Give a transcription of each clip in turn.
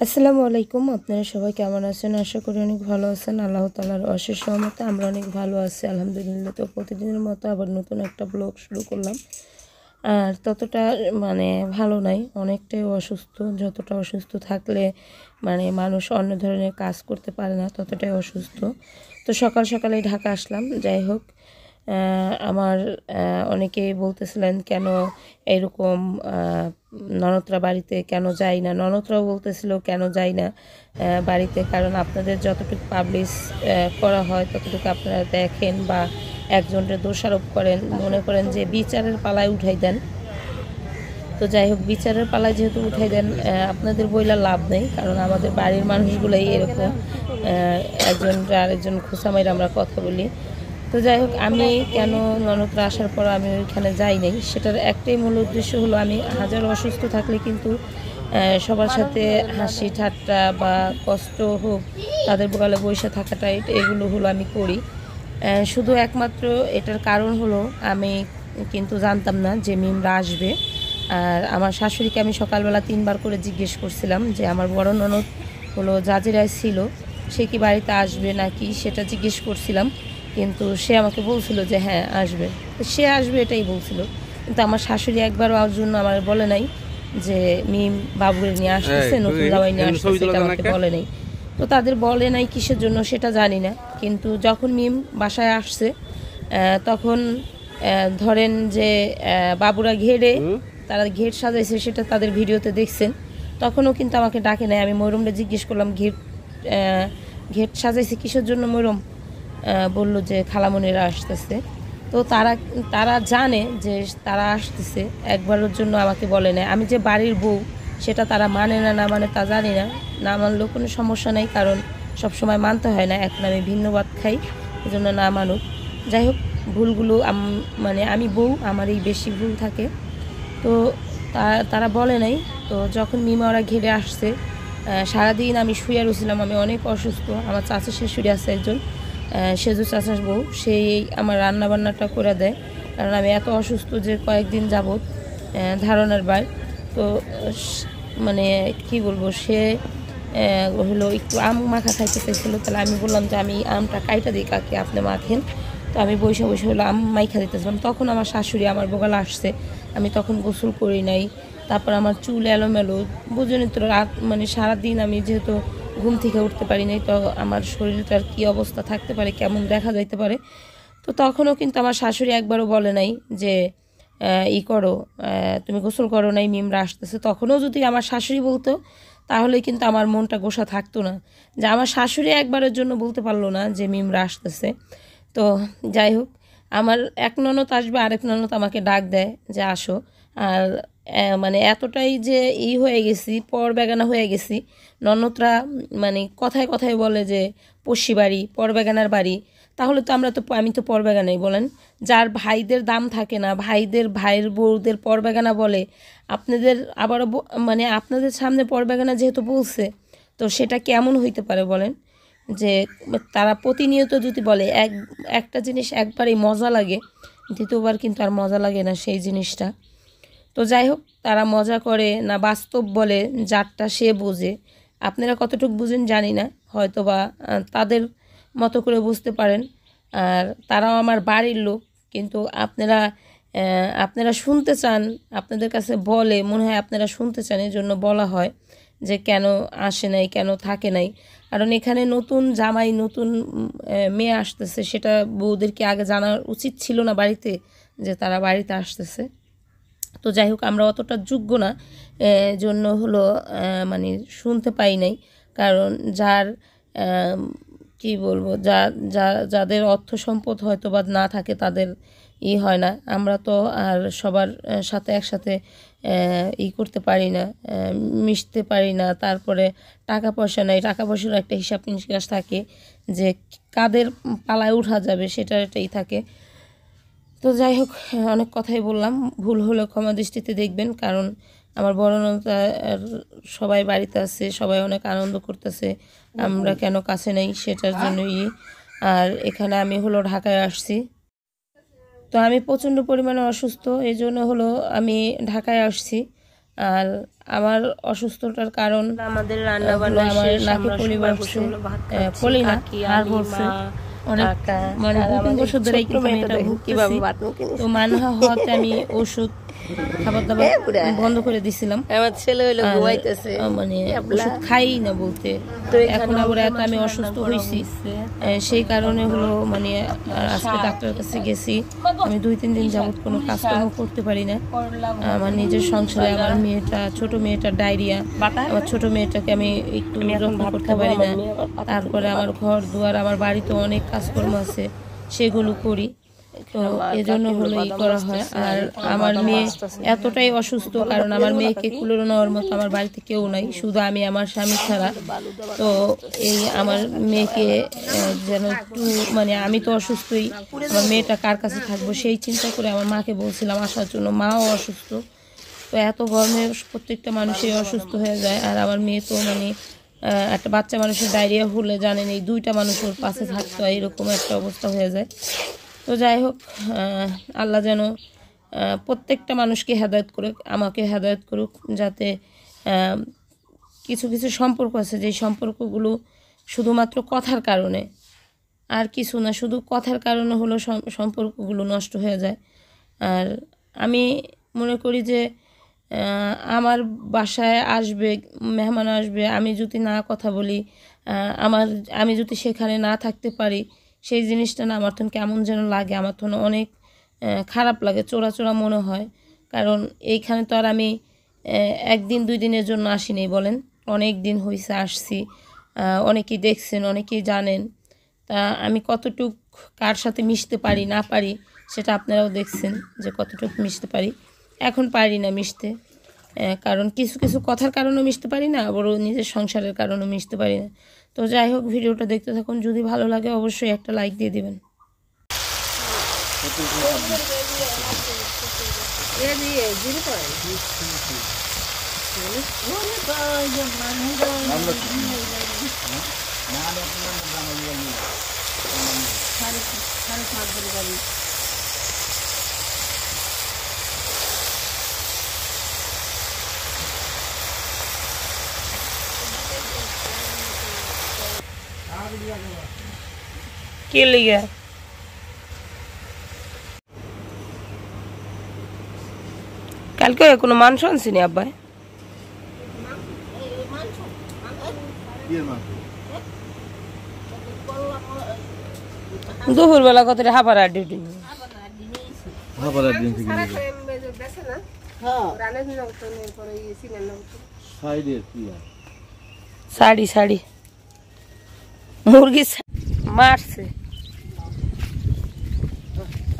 আসসালামু আলাইকুম। আপনারা সবাই কেমন আছেন? আশা করি অনেক ভালো আছেন। আল্লাহ তাআলার অশেষ রহমতে আমরা অনেক ভালো আছি আলহামদুলিল্লাহ। তো প্রতিদিনের মতো আবার নতুন একটা ব্লগ শুরু করলাম। আর ততটা ভালো নাই, অনেকটাই অসুস্থ। যতটা অসুস্থ থাকলে মানুষ অন্য ধরনের কাজ করতে পারে না, ততটাই অসুস্থ। তো সকাল সকালেই ঢাকা আসলাম। যাই হোক, আমার অনেকেই বলতেছিলেন কেন এরকম ননদরা বাড়িতে কেন যাই না, ননদরাও বলতেছিল কেন যাই না বাড়িতে, কারণ আপনাদের যতটুকু পাবলিশ করা হয় ততটুকু আপনারা দেখেন বা একজনের দোষারোপ করেন, মনে করেন যে বিচারের পালায় উঠাই দেন। তো যাই হোক, বিচারের পালায় যেহেতু উঠাই দেন, আপনাদের বইলা লাভ নেই, কারণ আমাদের বাড়ির মানুষগুলোই এরকম, একজনরা আরেকজন খোঁচা মাইরে আমরা কথা বলি। তো যাই হোক, আমি কেন ননদরা আসার পর আমি ওইখানে যাই নাই, সেটার একটাই মূল উদ্দেশ্য হলো, আমি হাজার অসুস্থ থাকলে কিন্তু সবার সাথে হাসি ঠাট্টা বা কষ্ট হোক তাদের বগালে বসে থাকাটাই এগুলো হলো আমি করি। শুধু একমাত্র এটার কারণ হলো, আমি কিন্তু জানতাম না যে মিমরা আসবে। আর আমার শাশুড়িকে আমি সকালবেলা 3বার করে জিজ্ঞেস করছিলাম যে আমার বড় ননদ হলো জাজিরায় ছিল, সে কি বাড়িতে আসবে নাকি, সেটা জিজ্ঞেস করছিলাম। কিন্তু সে আমাকে বলছিল যে হ্যাঁ আসবে, সে আসবে এটাই বলছিল। কিন্তু আমার শাশুড়ি একবারও আমার জন্য আমার বলে নাই যে মিম বাবুরে নিয়ে আসতেছে, নতুন জামাই নিয়ে আসতেছে, এটা আমাকে বলে নাই। তো তাদের বলে নাই কিসের জন্য সেটা জানি না। কিন্তু যখন মিম বাসায় আসছে, তখন ধরেন যে বাবুরা ঘেরে তারা ঘেট সাজাইছে, সেটা তাদের ভিডিওতে দেখছেন। তখনও কিন্তু আমাকে ডাকে নাই। আমি ময়রমটা জিজ্ঞেস করলাম ঘেট সাজাইছে কিসের জন্য ময়রম? বলল যে খালামণিরা আসতেছে। তো তারা তারা জানে যে তারা আসতেছে, একবারের জন্য আমাকে বলে না। আমি যে বাড়ির বউ সেটা তারা মানে না না মানে তা জানি না, না মানলেও কোনো সমস্যা নেই, কারণ সবসময় মানতে হয় না। এখন আমি ভিন্নবাদ খাই, এই জন্য না মানুক। যাই হোক, ভুলগুলো আমি বউ, আমারই বেশি ভুল থাকে। তো তারা বলে নাই। তো যখন মিমা ওরা ঘিরে আসছে, সারাদিন আমি শুয়ে রয়েছিলাম, আমি অনেক অসুস্থ। আমার চাচা শাশুড়ি আছে একজন, সেজু চাচার বউ, সেই আমার রান্নাবান্নাটা করে দেয়, কারণ আমি এত অসুস্থ যে কয়েকদিন যাবৎ ধারণার বাইরে। তো কি বলবো, সে হলো একটু আম মাখা খাইতে চাইছিলো, তাহলে আমি বললাম যে আমি আমটা কাইটা দিই কাকে, আপনি মাখেন। তো আমি বসে বসে হলো আম মাইখা দিতেছিলাম, তখন আমার শাশুড়ি আমার বগালে আসছে। আমি তখন গোসল করি নাই, তারপর আমার চুল এলোমেলো, বুঝুনি তো রাত সারাদিন আমি যেহেতু ঘুম থেকে উঠতে পারি নাই, তো আমার শরীরটার কী অবস্থা থাকতে পারে, কেমন দেখা যাইতে পারে। তো তখনও কিন্তু আমার শাশুড়ি একবারও বলে নাই যে করো, তুমি গোসল করো নাই, মিমরা আসতেছে। তখনও যদি আমার শাশুড়ি বলতো তাহলে কিন্তু আমার মনটা গোসা থাকতো না, যে আমার শাশুড়ি একবারের জন্য বলতে পারলো না যে মিমরা আসতেছে। তো যাই হোক, আমার এক ননদ আসবে, আরেক ননদ আমাকে ডাক দেয় যে আসো। আর এতটাই যে হয়ে গেছি, পর বেগানা হয়ে গেছি। ননদরা কথায় কথায় বলে যে পড়শি বাড়ি, পর বেগানার বাড়ি। তাহলে তো আমি তো পর বেগানাই বলেন। যার ভাইদের দাম থাকে না, ভাইয়ের বউদের পর বেগানা বলে, আপনাদের আবারও আপনাদের সামনে পর বেগানা যেহেতু বলছে, তো সেটা কেমন হইতে পারে বলেন? যে তারা প্রতিনিয়ত যদি বলে একটা জিনিস একবারেই মজা লাগে, দ্বিতীয়বার কিন্তু আর মজা লাগে না সেই জিনিসটা। তো যাই হোক, তারা মজা করে না বাস্তব বলে, যারটা সে বোঝে। আপনারা কতটুকু বুঝেন জানি না, হয়তো বা তাদের মতো করে বুঝতে পারেন। আর তারাও আমার বাড়ির লোক, কিন্তু আপনারা শুনতে চান, আপনাদের কাছে বলে মনে হয় আপনারা শুনতে চান, এই জন্য বলা হয় যে কেন আসে নাই, কেন থাকে নাই। কারণ এখানে নতুন জামাই, নতুন মেয়ে আসতেছে, সেটা বউদেরকে আগে জানা উচিত ছিল না বাড়িতে, যে তারা বাড়িতে আসতেছে। তো যাই হোক, আমরা অতটা যোগ্য না, জন্য হলো শুনতে পাই নাই। কারণ যার কি বলবো, যাদের অর্থ সম্পদ হয়তো বা না থাকে, তাদের হয় না। আমরা তো আর সবার সাথে একসাথে করতে পারি না, মিশতে পারি না। তারপরে টাকা পয়সা নাই, টাকা পয়সার একটা হিসাব নিকাশ থাকে, যে কাদের পালায় উঠা যাবে এটাই থাকে। তো যাই হোক, অনেক কথাই বললাম, ভুল হলে ক্ষমা দৃষ্টিতে দেখবেন। কারণ আমার বড় ননদ সবাই বাড়িতে আছে, সবাই অনেক আনন্দ করতেছে, আমরা কেন কাছে নেই সেটার জন্যই। আর এখানে আমি হলো ঢাকায় আসছি, তো আমি প্রচণ্ড পরিমাণে অসুস্থ, এই জন্য হলো আমি ঢাকায় আসছি। আর আমার অসুস্থতার কারণ আমাদের রান্না বান্না আমার শেষ, নাকে আমরা পলি সবাই বাড়ছে, বসে ভাত খাচ্ছি। পলি না কাকি, আর আমি, বলছে মা, অনেক কাকা, মানে আর 2-3 আমাদের বছর ধরে ছোট্ট কিন্তু আমি মেয়েটা এটা দেখেন ভুগতেছি। কিভাবে ভাত মুখে তো নিচ্ছে। মানহা হওয়াতে আমি ওষুধ খাবার দাবার বন্ধ করে দিছিলাম। আমার ছেলে হইলো আর ঘুমাইতেছে, মানে ক্যাবলা। ওষুধ খাই না বলতে। তো এখন আবার এত আমি অসুস্থ হয়েছি, সেই কারণে হলো মানে আজকে ডাক্তারের কাছে গেছি। আমি 2-3 দিন যাবত কোনো কাজকর্ম করতে পারি না। আমার নিজের সংসারে আমার মেয়েটা, ছোট মেয়েটা ডায়রিয়া, আমার ছোট মেয়েটাকে আমি একটু যত্ন করতে পারি না। তারপরে আমার ঘর দুয়ার, আমার বাড়িতে অনেক কাজকর্ম আছে, সেগুলো করি। তো এজন্য হলো ই করা হয়। আর আমার মেয়ে এতটাই অসুস্থ, কারণ আমার মেয়েকে কুলে নেওয়ার মতো আমার বাড়িতে কেউ নাই, শুধু আমি আমার স্বামী ছাড়া। তো এই আমার মেয়েকে যেন একটু মানে আমি তো অসুস্থই, আমার মেয়েটা কার কাছে থাকবো সেই চিন্তা করে আমার মাকে বলছিলাম আসার জন্য। মাও অসুস্থ। তো এত গরমে প্রত্যেকটা মানুষই অসুস্থ হয়ে যায়। আর আমার মেয়ে তো মানে একটা বাচ্চা মানুষের ডায়রিয়া হলে জানেন এই 2টা মানুষ ওর পাশে থাকতে হয়, এরকম একটা অবস্থা হয়ে যায়। তো যাই হোক, আল্লাহ যেন প্রত্যেকটা মানুষকে হেদায়েত করুক, আমাকে হেদায়েত করুক, যাতে কিছু কিছু সম্পর্ক আছে যেই সম্পর্কগুলো শুধুমাত্র কথার কারণে, আর কিছু না, শুধু কথার কারণে হলো সম্পর্কগুলো নষ্ট হয়ে যায়। আর আমি মনে করি যে আমার বাসায় আসবে মেহমান আসবে, আমি যদি না কথা বলি, আমি যদি সেখানে না থাকতে পারি, সেই জিনিসটা না আমার তখন কেমন যেন লাগে, আমার তখন অনেক খারাপ লাগে, চোরা চোরা মনে হয়। কারণ এইখানে তো আর আমি 1-2 দিনের জন্য আসিনি, বলেন, অনেক দিন হয়েছে আসছি। অনেকেই দেখছেন, অনেকেই জানেন। তা আমি কতটুক কার সাথে মিশতে পারি না পারি সেটা আপনারাও দেখছেন, যে কতটুকু মিশতে পারি। এখন পারি না মিশতে, কারণ কিছু কিছু কথার কারণেও মিশতে পারি না, আবার নিজের সংসারের কারণেও মিশতে পারি না। তো যাই হোক, ভিডিওটা দেখতে থাকুন, যদি ভালো লাগে অবশ্যই একটা লাইক দিয়ে দিবেন। কি লিগে কালকে কোনো মাংস আনছিনি আব্বাই? দুপুরবেলা কত হাফার ডিউটি শাড়ি শাড়ি মুরগি মারছে।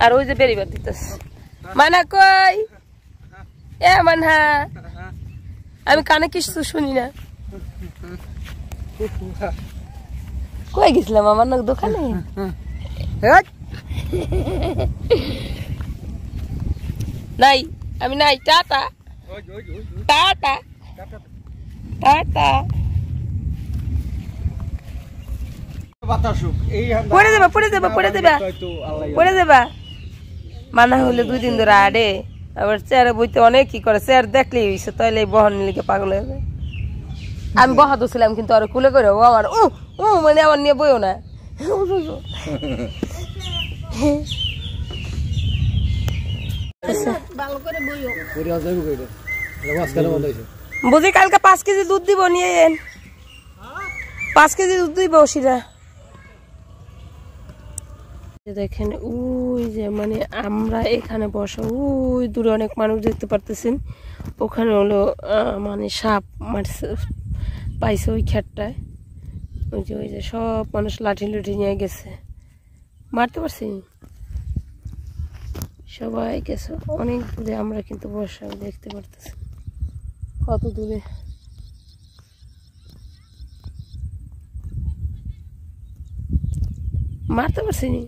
আর ওই যে বেরিবার দিতেছে মানা কই, এ মানহা, আমি কানে কিছু শুনি না। কই গেছিলাম আমার না দোকানে, নাই আমি নাই। Tata tata tata. পড়ে দেবা পড়ে দেবা পড়ে দেবা পড়ে দেবা। মানা হলে 2 দিন ধরে আড়ে, আবার চেয়ারে বইতে অনেক কি করে, চেয়ার দেখলেই হয়েছে তাইলে বহন লিখে পাগল হয়ে যায়। আমি বহা দছিলাম কিন্তু আর কুলে করে ও আমার মানে আমার নিয়ে বইও না। বুঝি কালকে 5 কেজি দুধ দিব, নিয়ে এন 5 কেজি দুধ দিব ওসিরা। দেখেন ওই যে মানে আমরা এখানে বসা, ওই দূরে অনেক মানুষ দেখতে পারতেছেন, ওখানে হলো মানে সাপ মারছে পাইছে ওই খেটটায়। ওই যে সব মানুষ লাঠি লুঠি নিয়ে গেছে, মারতে পারছি সবাই গেছে অনেক দূরে। আমরা কিন্তু বসা দেখতে পারতেছি কত দূরে। মারতে পারছি নি,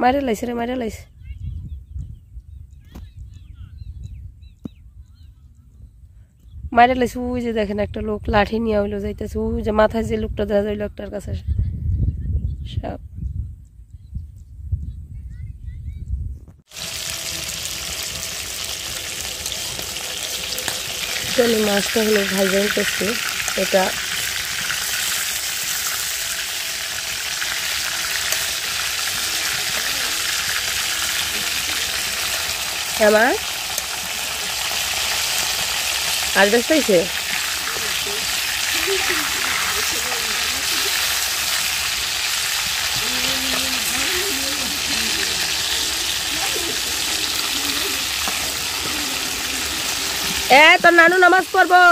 মারে লাইছে রে, মারে লাইছে। মারে লাইছে ওই যে দেখেন একটা লোক লাঠি নিয়ে হইলো যাইতেছে, ওই যে মাথায় যে লোকটা দেখা যায় লোকটার কাছে সব। আমি মাছটা হলো ভাজা করছি। এটা আমার আর দেখতে পাইছে তোর নানু নামাজ পড়বো।